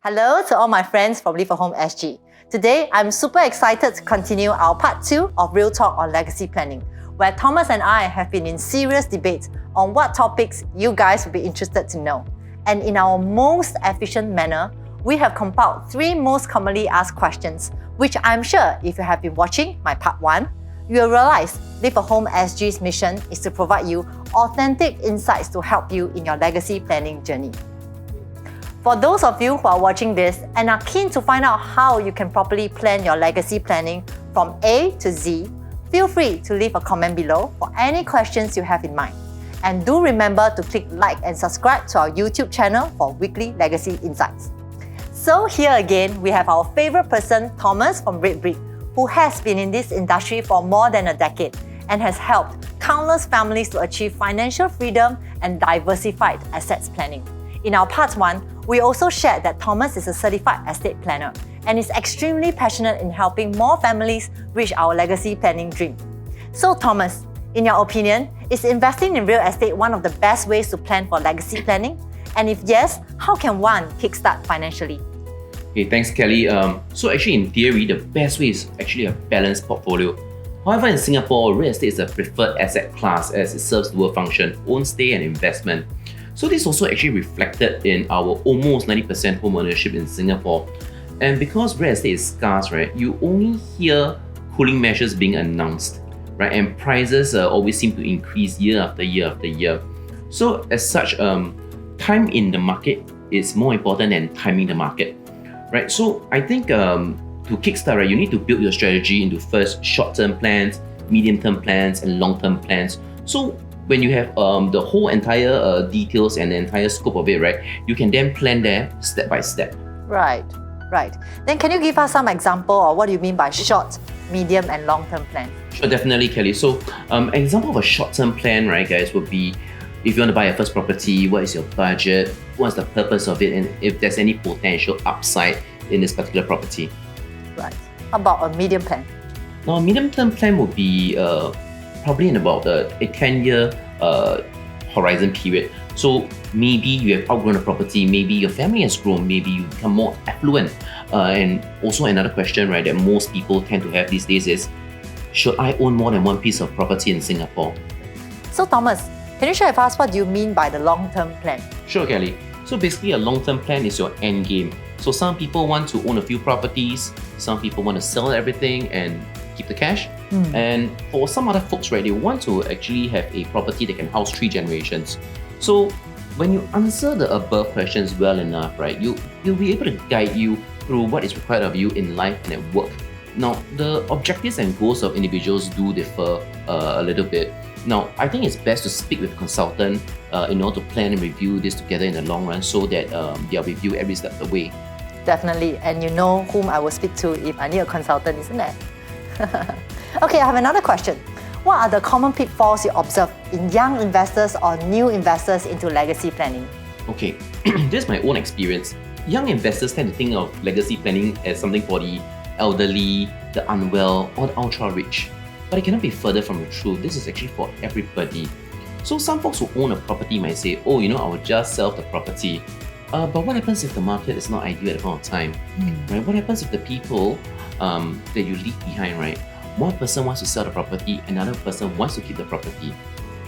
Hello to all my friends from Live a Home SG. Today, I'm super excited to continue our part 2 of Real Talk on Legacy Planning, where Thomas and I have been in serious debate on what topics you guys would be interested to know. And in our most efficient manner, we have compiled 3 most commonly asked questions, which I'm sure if you have been watching my part 1, you will realize Live a Home SG's mission is to provide you authentic insights to help you in your legacy planning journey. For those of you who are watching this and are keen to find out how you can properly plan your legacy planning from A to Z, feel free to leave a comment below for any questions you have in mind. And do remember to click like and subscribe to our YouTube channel for weekly legacy insights. So here again, we have our favorite person, Thomas from Red Brick, who has been in this industry for more than a decade and has helped countless families to achieve financial freedom and diversified assets planning. In our part 1, we also shared that Thomas is a certified estate planner and is extremely passionate in helping more families reach our legacy planning dream. So Thomas, in your opinion, is investing in real estate one of the best ways to plan for legacy planning? And if yes, how can one kickstart financially? Okay, thanks Kelly. So actually in theory, the best way is actually a balanced portfolio. However, in Singapore, real estate is a preferred asset class as it serves dual function, own stay and investment. So this is also actually reflected in our almost 90% home ownership in Singapore. And because real estate is scarce, right, you only hear cooling measures being announced, right? And prices always seem to increase year after year after year. So as such, time in the market is more important than timing the market, right? So I think to kickstart, right, you need to build your strategy into first short-term plans, medium-term plans, and long-term plans. So when you have the whole entire details and the entire scope of it, right, you can then plan there step by step. Right. Then can you give us some example or what do you mean by short, medium and long-term plan? Sure, definitely Kelly. So an example of a short-term plan, right guys, would be if you want to buy a first property, what is your budget, what's the purpose of it, and if there's any potential upside in this particular property. Right. How about a medium plan? Now a medium-term plan would be probably in about a 10-year horizon period. So maybe you have outgrown a property, maybe your family has grown, maybe you become more affluent. And also another question, right, that most people tend to have these days is, should I own more than one piece of property in Singapore? So Thomas, can you share with us what do you mean by the long-term plan? Sure, Kelly. So basically a long-term plan is your end game. So some people want to own a few properties, some people want to sell everything and keep the cash. And for some other folks, right, they want to actually have a property that can house 3 generations. So when you answer the above questions well enough, right, you'll be able to guide you through what is required of you in life and at work. Now, the objectives and goals of individuals do differ a little bit. Now, I think it's best to speak with a consultant in order to plan and review this together in the long run so that they'll review every step of the way. Definitely, and you know whom I will speak to if I need a consultant, isn't it? Okay, I have another question. What are the common pitfalls you observe in young investors or new investors into legacy planning? Okay, this is my own experience. Young investors tend to think of legacy planning as something for the elderly, the unwell, or the ultra-rich. But it cannot be further from the truth. This is actually for everybody. So some folks who own a property might say, oh, I will just sell the property. But what happens if the market is not ideal at the point of time? Right? What happens if the people that you leave behind, right? One person wants to sell the property, another person wants to keep the property.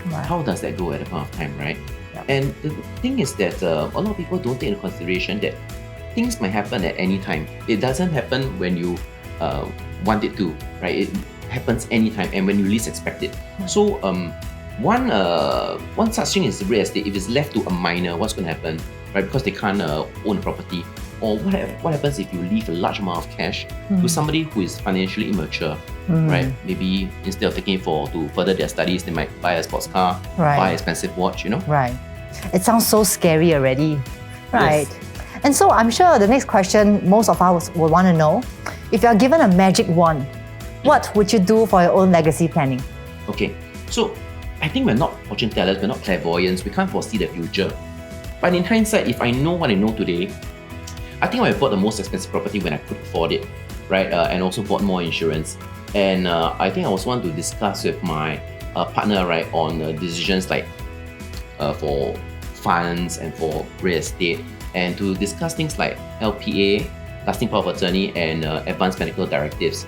Right. How does that go at the point of time, right? Yep. And the thing is that a lot of people don't take into consideration that things might happen at any time. It doesn't happen when you want it to, right? It happens anytime and when you least expect it. So one such thing is real estate. If it's left to a minor, what's going to happen, right? Because they can't own a property. Or what happens if you leave a large amount of cash to somebody who is financially immature, right? Maybe instead of taking it to further their studies, they might buy a sports car, buy an expensive watch, Right. It sounds so scary already. Right. Yes. And so I'm sure the next question most of us will want to know, if you're given a magic wand, what would you do for your own legacy planning? Okay, so I think we're not fortune tellers, we're not clairvoyants, we can't foresee the future. But in hindsight, if I know what I know today, I think I would have bought the most expensive property when I could afford it, right? And also bought more insurance. And I think I was one to discuss with my partner, right, on decisions like for funds and for real estate. and to discuss things like LPA, lasting power of attorney, and advanced medical directives.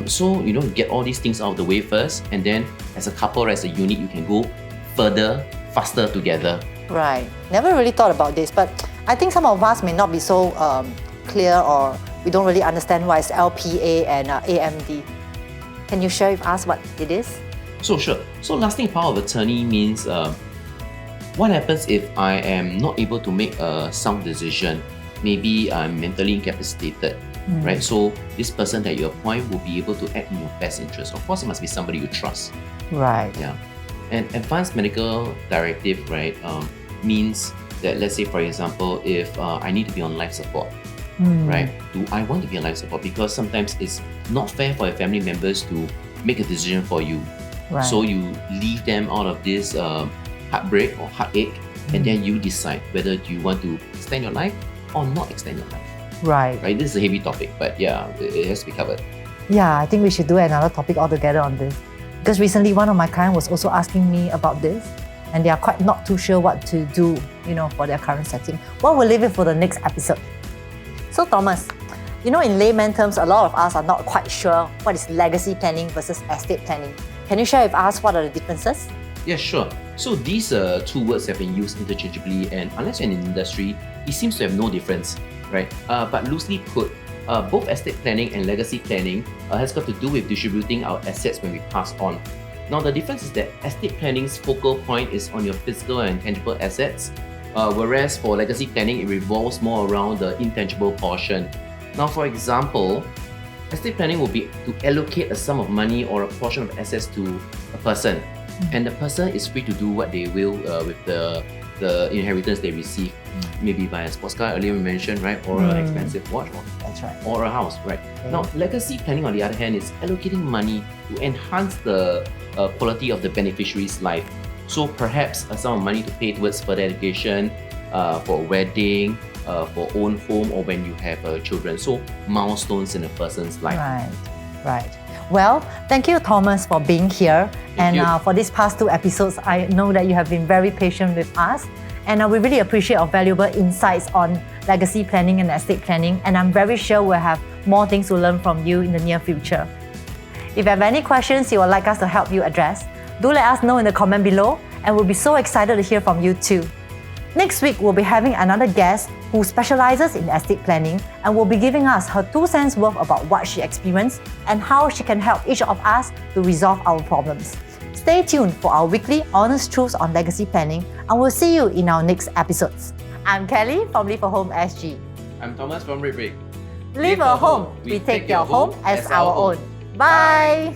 So, get all these things out of the way first, and then as a couple or as a unit, you can go further, faster together. Right. Never really thought about this, but I think some of us may not be so clear, or we don't really understand what is LPA and AMD. Can you share with us what it is? So sure. So lasting power of attorney means what happens if I am not able to make a sound decision? Maybe I'm mentally incapacitated, right? So this person that you appoint will be able to act in your best interest. Of course, it must be somebody you trust. Right. Yeah. And advanced medical directive, right, means that, let's say, for example, if I need to be on life support, right? Do I want to be on life support? Because sometimes it's not fair for your family members to make a decision for you. Right. So you leave them out of this heartbreak or heartache, and then you decide whether you want to extend your life or not extend your life. Right. Right. This is a heavy topic, but yeah, it has to be covered. Yeah, I think we should do another topic altogether on this. Because recently one of my clients was also asking me about this, and they are quite not too sure what to do, for their current setting. Well, we'll leave it for the next episode. So Thomas, in layman terms, a lot of us are not quite sure what is legacy planning versus estate planning. Can you share with us what are the differences? Yeah, sure. So these two words have been used interchangeably, and unless you're in the industry, it seems to have no difference, right? But loosely put, both estate planning and legacy planning has got to do with distributing our assets when we pass on. Now, the difference is that estate planning's focal point is on your physical and tangible assets, whereas for legacy planning, it revolves more around the intangible portion. Now, for example, estate planning will be to allocate a sum of money or a portion of assets to a person, and the person is free to do what they will with the inheritance they receive, maybe buy a sports car, earlier we mentioned, right, or an expensive watch, That's right. or a house, right? Now, legacy planning, on the other hand, is allocating money to enhance the quality of the beneficiary's life. So perhaps a sum of money to pay towards further education, for a wedding, for own home, or when you have children. So milestones in a person's life. Right. Well, thank you, Thomas, for being here. Thank you. For these past 2 episodes, I know that you have been very patient with us. And we really appreciate your valuable insights on legacy planning and estate planning. And I'm very sure we'll have more things to learn from you in the near future. If you have any questions you would like us to help you address, do let us know in the comment below, and we'll be so excited to hear from you too. Next week, we'll be having another guest who specializes in estate planning and will be giving us her 2 cents worth about what she experienced and how she can help each of us to resolve our problems. Stay tuned for our weekly honest truths on legacy planning, and we'll see you in our next episodes. I'm Kelly from Live a Home SG. I'm Thomas from Red Brick. Live a home, we take your home as our own. Bye!